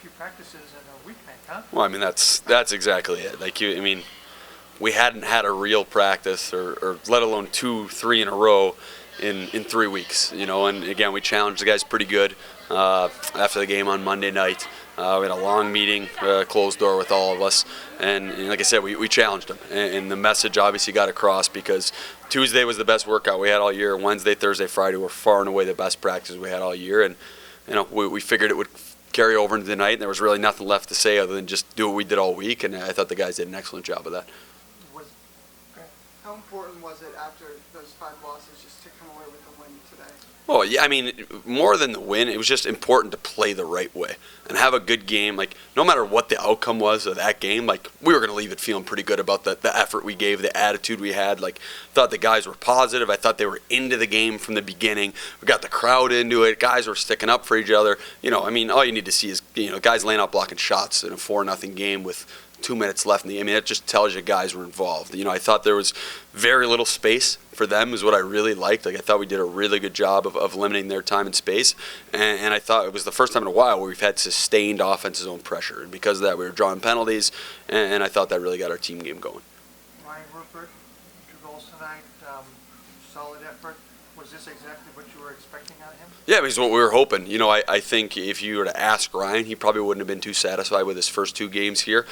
few practices in a weeknight, huh? Well, I mean, that's exactly it. We hadn't had a real practice, or let alone 2, 3 in a row in 3 weeks, and again, we challenged the guys pretty good after the game on Monday night. We had a long meeting, closed door with all of us, and like I said, we challenged them, and the message obviously got across because Tuesday was the best workout we had all year. Wednesday, Thursday, Friday were far and away the best practices we had all year, and we figured it would carry over into the night, and there was really nothing left to say other than just do what we did all week, and I thought the guys did an excellent job of that. How important was it after those 5 losses just to come away with a win today? Well, yeah, I mean, more than the win, it was just important to play the right way and have a good game. Like, no matter what the outcome was of that game, like, we were going to leave it feeling pretty good about the effort we gave, the attitude we had. Like, thought the guys were positive. I thought they were into the game from the beginning. We got the crowd into it. Guys were sticking up for each other. I mean, all you need to see is, guys laying out blocking shots in a 4-0 game with 2 minutes left in the game. I mean, it just tells you guys were involved. I thought there was very little space for them is what I really liked. Like, I thought we did a really good job of limiting their time and space. And I thought it was the first time in a while where we've had sustained offensive zone pressure. And because of that, we were drawing penalties, and I thought that really got our team game going. Ryan, Rupert, 2 goals tonight, solid effort. Was this exactly what you were expecting out of him? Yeah, it was what we were hoping. I think if you were to ask Ryan, he probably wouldn't have been too satisfied with his first 2 games here.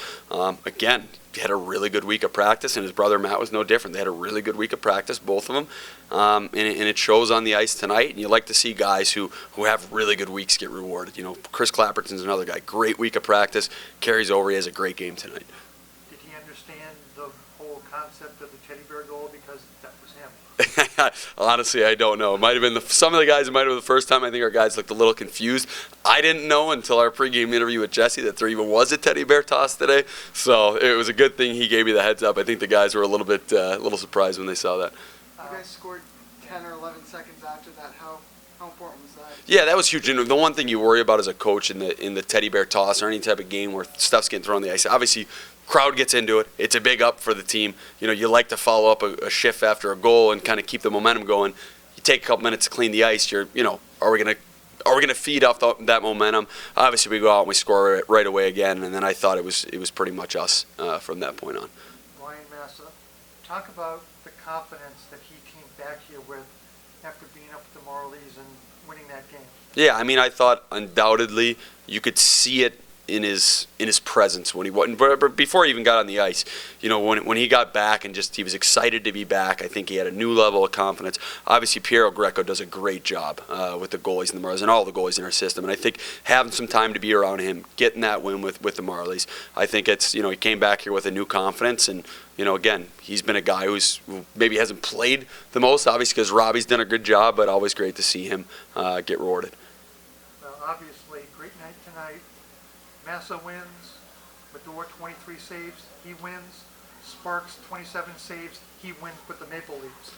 Again, he had a really good week of practice, and his brother Matt was no different. They had a really good week of practice, both of them, and it shows on the ice tonight. And you like to see guys who have really good weeks get rewarded. Chris Clapperton's another guy. Great week of practice, carries over. He has a great game tonight. Did he understand the whole concept of the teddy bear goal because that was him? Honestly, I don't know. It might have been some of the guys. It might have been the first time. I think our guys looked a little confused. I didn't know until our pregame interview with Jesse that there even was a teddy bear toss today. So it was a good thing he gave me the heads up. I think the guys were a little surprised when they saw that. You guys scored 10 or 11 seconds after that. How important was that? Yeah, that was huge. And the one thing you worry about as a coach in the teddy bear toss or any type of game where stuff's getting thrown on the ice, obviously, crowd gets into it. It's a big up for the team. You like to follow up a shift after a goal and kind of keep the momentum going. You take a couple minutes to clean the ice. Are we gonna feed off that momentum? Obviously, we go out and we score right away again. And then I thought it was pretty much us from that point on. Ryan, Massa, talk about the confidence that he came back here with after being up at the Marlies and winning that game. Yeah, I mean, I thought undoubtedly you could see it in his presence when he wasn't, but before he even got on the ice. When he got back and he was excited to be back. I think he had a new level of confidence. Obviously, Piero Greco does a great job with the goalies in the Marlies and all the goalies in our system. And I think having some time to be around him, getting that win with the Marlies, I think it's he came back here with a new confidence. And again, he's been a guy who maybe hasn't played the most, obviously, because Robbie's done a good job. But always great to see him get rewarded. Well, obviously, great night tonight. Massa wins, Bedore 23 saves, he wins, Sparks 27 saves, he wins with the Maple Leafs.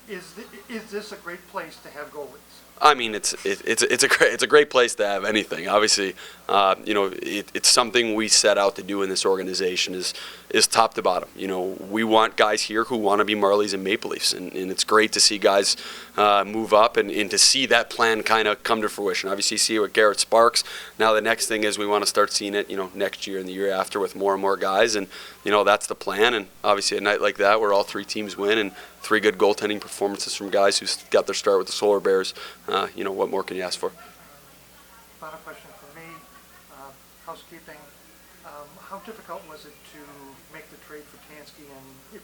Is this a great place to have goalies? I mean, it's a great place to have anything. Obviously, it's something we set out to do in this organization is top to bottom. We want guys here who want to be Marlies and Maple Leafs, and it's great to see guys move up and to see that plan kind of come to fruition. Obviously, you see it with Garrett Sparks. Now the next thing is we want to start seeing it, next year and the year after with more and more guys, and that's the plan. And obviously, a night like that where all 3 teams win and 3 good goaltending performances from guys who got their start with the Solar Bears. What more can you ask for? Final question for me, housekeeping. How difficult was it to make the trade for Tansky, and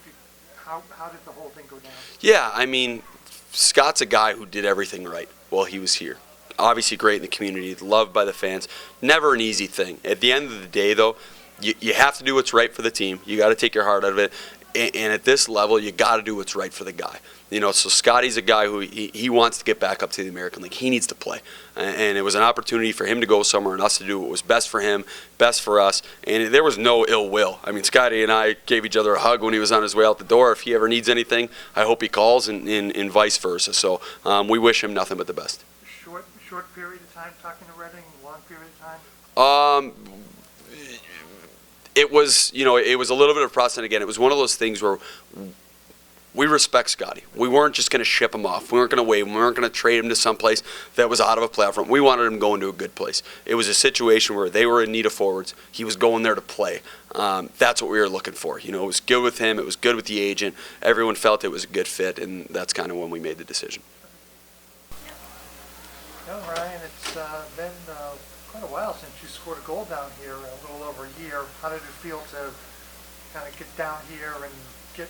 how did the whole thing go down? Yeah, I mean, Scott's a guy who did everything right while he was here. Obviously great in the community, loved by the fans. Never an easy thing. At the end of the day, though, you have to do what's right for the team. You got to take your heart out of it. And at this level, you got to do what's right for the guy. So Scotty's a guy who he wants to get back up to the American League. He needs to play. And it was an opportunity for him to go somewhere and us to do what was best for him, best for us. And there was no ill will. I mean, Scotty and I gave each other a hug when he was on his way out the door. If he ever needs anything, I hope he calls and vice versa. So we wish him nothing but the best. Short period of time talking to Reading, long period of time? It was, it was a little bit of a process. And again, it was one of those things where we respect Scotty. We weren't just going to ship him off. We weren't going to waive him. We weren't going to trade him to someplace that was out of a playoff run. We wanted him going to a good place. It was a situation where they were in need of forwards. He was going there to play. That's what we were looking for. You know, it was good with him. It was good with the agent. Everyone felt it was a good fit, and that's kind of when we made the decision. No, Ryan, it's been quite a while since you scored a goal down here, a little over a year. How did it feel to kind of get down here and get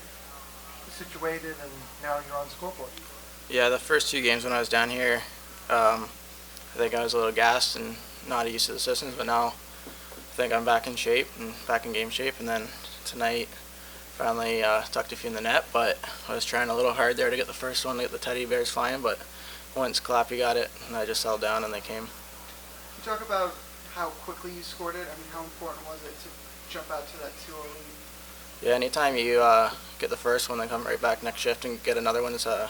situated, and now you're on the scoreboard? Yeah, the first 2 games when I was down here, I think I was a little gassed and not used to the systems, but now I think I'm back in shape and back in game shape. And then tonight, finally tucked a few in the net, but I was trying a little hard there to get the first one, to get the teddy bears flying, but once Clappy got it, and I just settled down and they came. Can you talk about how quickly you scored it? I mean, how important was it to jump out to that 2-0 lead? Yeah, anytime you get the first one, then come right back next shift and get another one is a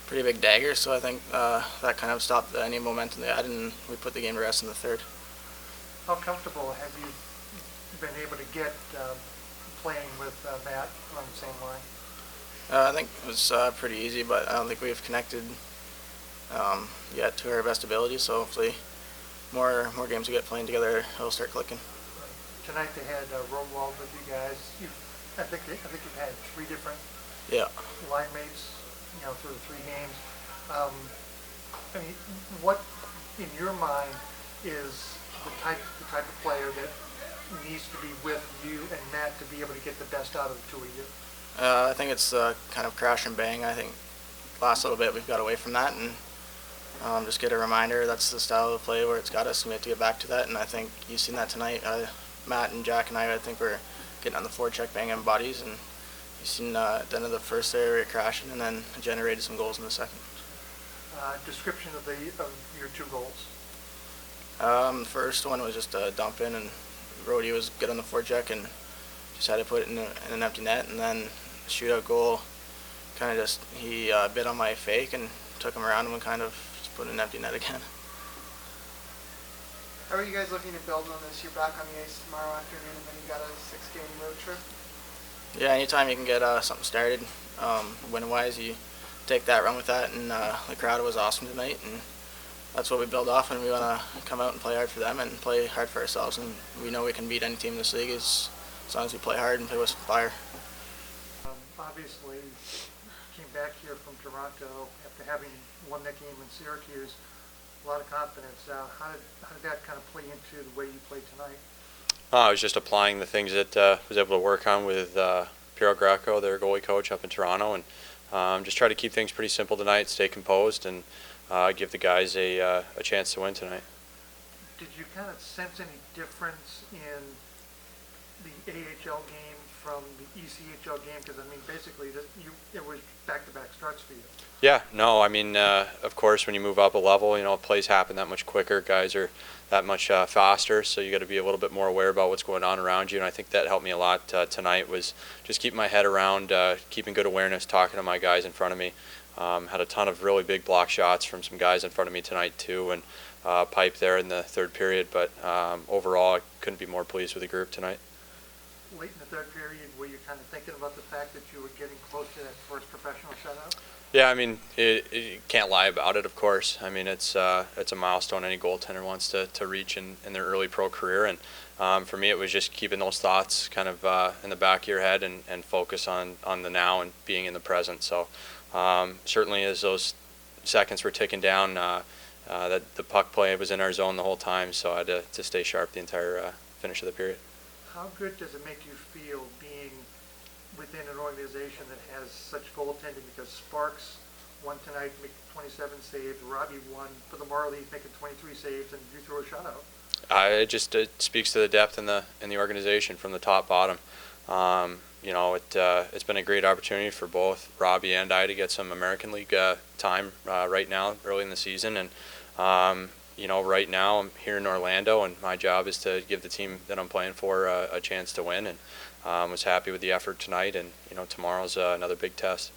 pretty big dagger. So I think that kind of stopped any momentum they had, and we put the game to rest in the third. How comfortable have you been able to get playing with Matt on the same line? I think it was pretty easy, but I don't think we've connected yet to our best ability. So hopefully, more games we get playing together, it'll start clicking. Tonight they had Romuald with you guys. I think you've had 3 different line mates, you know, through the 3 games. I mean, what in your mind is the type of player that needs to be with you and Matt to be able to get the best out of the 2 of you? I think it's kind of crash and bang. I think last little bit we've got away from that, and just get a reminder that's the style of play where it's got us, and we have to get back to that. And I think you've seen that tonight. Matt and Jack and I think we're getting on the forecheck, banging bodies, and you've seen at the end of the first there we were crashing, and then generated some goals in the second. Description of your 2 goals. The first one was just a dump in, and Rhodey was good on the forecheck and just had to put it in an empty net. And then the shootout goal, kind of just he bit on my fake and took him around him and kind of just put it in an empty net again. How are you guys looking to build on this? You're back on the ice tomorrow afternoon, and then you got a 6-game road trip. Yeah, anytime you can get something started, win-wise, you take that, run with that, and the crowd was awesome tonight, and that's what we build off, and we want to come out and play hard for them and play hard for ourselves, and we know we can beat any team in this league as long as we play hard and play with fire. Obviously, you came back here from Toronto after having won that game in Syracuse. A lot of confidence. How did that kind of play into the way you played tonight? I was just applying the things that I was able to work on with Piero Greco, their goalie coach up in Toronto, and just try to keep things pretty simple tonight, stay composed, and give the guys a chance to win tonight. Did you kind of sense any difference in the AHL game from the ECHL game? Because, I mean, basically, it was back-to-back starts for you. Yeah, no, I mean, of course, when you move up a level, you know, plays happen that much quicker. Guys are that much faster, so you got to be a little bit more aware about what's going on around you. And I think that helped me a lot tonight. Was just keeping my head around, keeping good awareness, talking to my guys in front of me. Had a ton of really big block shots from some guys in front of me tonight too, and pipe there in the third period. But overall, I couldn't be more pleased with the group tonight. Late in the third period, were you kind of thinking about the fact that you were getting close to that first professional shutout? Yeah, I mean, you can't lie about it, of course. I mean, it's a milestone any goaltender wants to reach in their early pro career. And for me, it was just keeping those thoughts kind of in the back of your head and focus on the now and being in the present. So certainly as those seconds were ticking down, that the puck play was in our zone the whole time, so I had to stay sharp the entire finish of the period. How good does it make you feel being within an organization that has such goaltending? Because Sparks won tonight, making 27 saves. Robbie won for the Marlies, making 23 saves, and you threw a shutout. It speaks to the depth in the organization from the top bottom. You know, it's been a great opportunity for both Robbie and I to get some American League time right now, early in the season, and you know, right now I'm here in Orlando, and my job is to give the team that I'm playing for a chance to win. And was happy with the effort tonight, and you know, tomorrow's another big test.